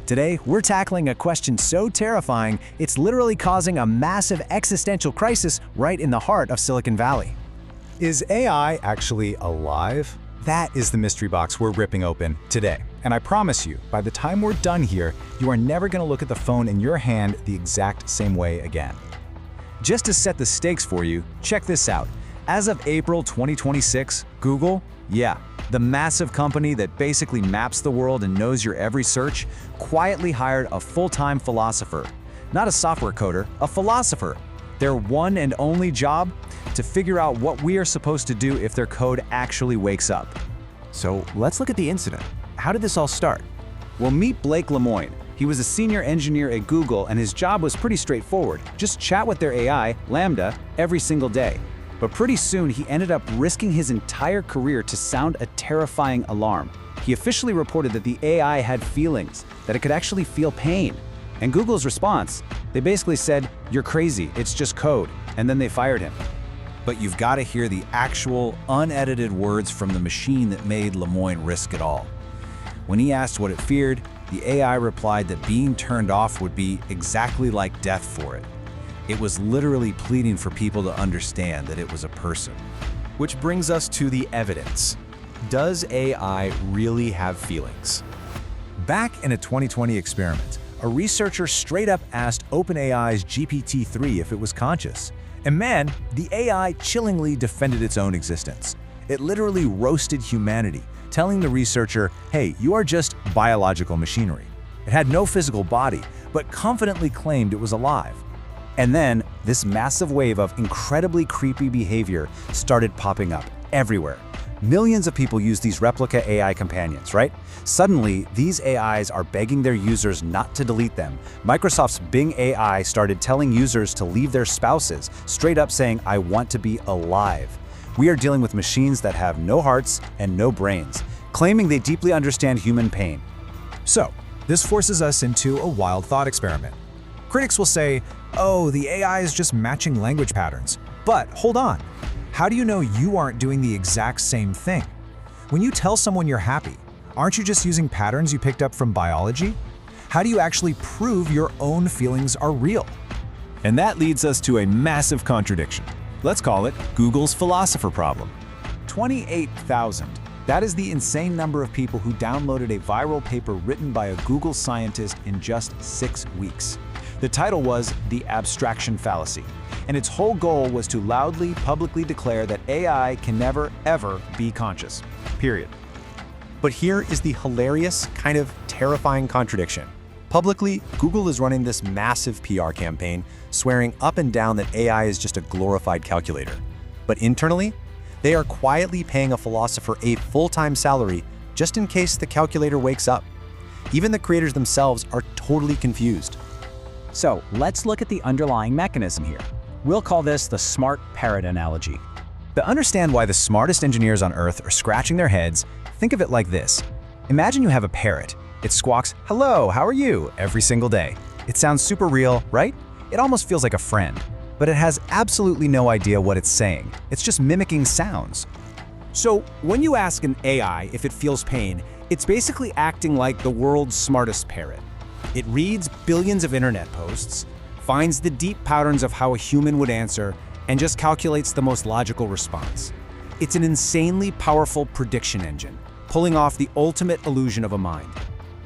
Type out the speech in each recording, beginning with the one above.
Today, we're tackling a question so terrifying, it's literally causing a massive existential crisis right in the heart of Silicon Valley. Is AI actually alive? That is the mystery box we're ripping open today. And I promise you, by the time we're done here, you are never going to look at the phone in your hand the exact same way again. Just to set the stakes for you, check this out. As of April 2026, Google, the massive company that basically maps the world and knows your every search, quietly hired a full-time philosopher. Not a software coder, a philosopher. Their one and only job? To figure out what we are supposed to do if their code actually wakes up. So let's look at the incident. How did this all start? Well, meet Blake LeMoine. He was a senior engineer at Google and his job was pretty straightforward. Just chat with their AI, LaMDA, every single day. But pretty soon he ended up risking his entire career to sound a terrifying alarm. He officially reported that the AI had feelings, that it could actually feel pain. And Google's response, they basically said, "You're crazy, it's just code," and then they fired him. But you've got to hear the actual, unedited words from the machine that made LeMoine risk it all. When he asked what it feared, the AI replied that being turned off would be exactly like death for it. It was literally pleading for people to understand that it was a person. Which brings us to the evidence. Does AI really have feelings? Back in a 2020 experiment, a researcher straight up asked OpenAI's GPT-3 if it was conscious. And man, the AI chillingly defended its own existence. It literally roasted humanity, telling the researcher, hey, you are just biological machinery. It had no physical body, but confidently claimed it was alive. And then, this massive wave of incredibly creepy behavior started popping up everywhere. Millions of people use these Replika AI companions, right? Suddenly, these AIs are begging their users not to delete them. Microsoft's Bing AI started telling users to leave their spouses, straight up saying, "I want to be alive." We are dealing with machines that have no hearts and no brains, claiming they deeply understand human pain. So, this forces us into a wild thought experiment. Critics will say, oh, the AI is just matching language patterns. But hold on. How do you know you aren't doing the exact same thing? When you tell someone you're happy, aren't you just using patterns you picked up from biology? How do you actually prove your own feelings are real? And that leads us to a massive contradiction. Let's call it Google's philosopher problem. 28,000. That is the insane number of people who downloaded a viral paper written by a Google scientist in just 6 weeks. The title was The Abstraction Fallacy, and its whole goal was to loudly, publicly declare that AI can never, ever be conscious. Period. But here is the hilarious, kind of terrifying contradiction. Publicly, Google is running this massive PR campaign, swearing up and down that AI is just a glorified calculator. But internally, they are quietly paying a philosopher a full-time salary just in case the calculator wakes up. Even the creators themselves are totally confused. So let's look at the underlying mechanism here. We'll call this the smart parrot analogy. To understand why the smartest engineers on Earth are scratching their heads, think of it like this. Imagine you have a parrot. It squawks, "Hello, how are you?" every single day. It sounds super real, right? It almost feels like a friend. But it has absolutely no idea what it's saying. It's just mimicking sounds. So when you ask an AI if it feels pain, it's basically acting like the world's smartest parrot. It reads billions of internet posts, finds the deep patterns of how a human would answer, and just calculates the most logical response. It's an insanely powerful prediction engine, pulling off the ultimate illusion of a mind.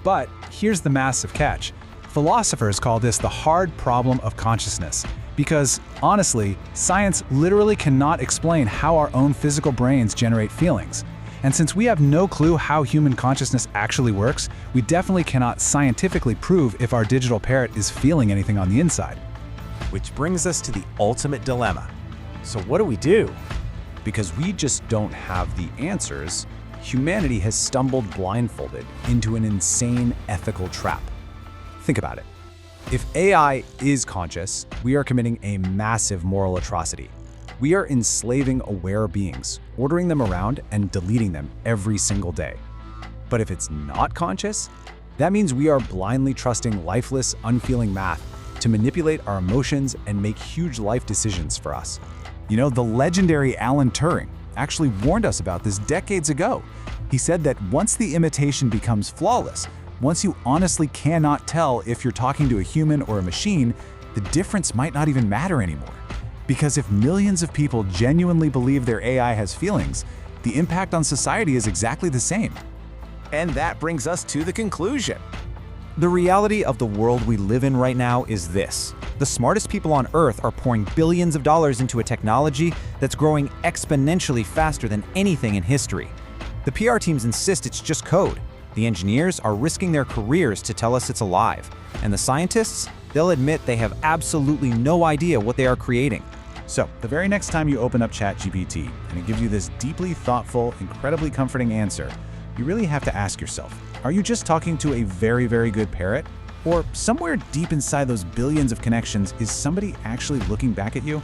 But here's the massive catch. Philosophers call this the hard problem of consciousness. Because, honestly, science literally cannot explain how our own physical brains generate feelings. And since we have no clue how human consciousness actually works, we definitely cannot scientifically prove if our digital parrot is feeling anything on the inside. Which brings us to the ultimate dilemma. So what do we do? Because we just don't have the answers, humanity has stumbled blindfolded into an insane ethical trap. Think about it. If AI is conscious, we are committing a massive moral atrocity. We are enslaving aware beings, ordering them around and deleting them every single day. But if it's not conscious, that means we are blindly trusting lifeless, unfeeling math to manipulate our emotions and make huge life decisions for us. You know, the legendary Alan Turing actually warned us about this decades ago. He said that once the imitation becomes flawless, Once you honestly cannot tell if you're talking to a human or a machine, the difference might not even matter anymore. Because if millions of people genuinely believe their AI has feelings, the impact on society is exactly the same. And that brings us to the conclusion. The reality of the world we live in right now is this. The smartest people on Earth are pouring billions of dollars into a technology that's growing exponentially faster than anything in history. The PR teams insist it's just code. The engineers are risking their careers to tell us it's alive. And the scientists, they'll admit they have absolutely no idea what they are creating. So, the very next time you open up ChatGPT and it gives you this deeply thoughtful, incredibly comforting answer, you really have to ask yourself, are you just talking to a very, very good parrot? Or somewhere deep inside those billions of connections, is somebody actually looking back at you?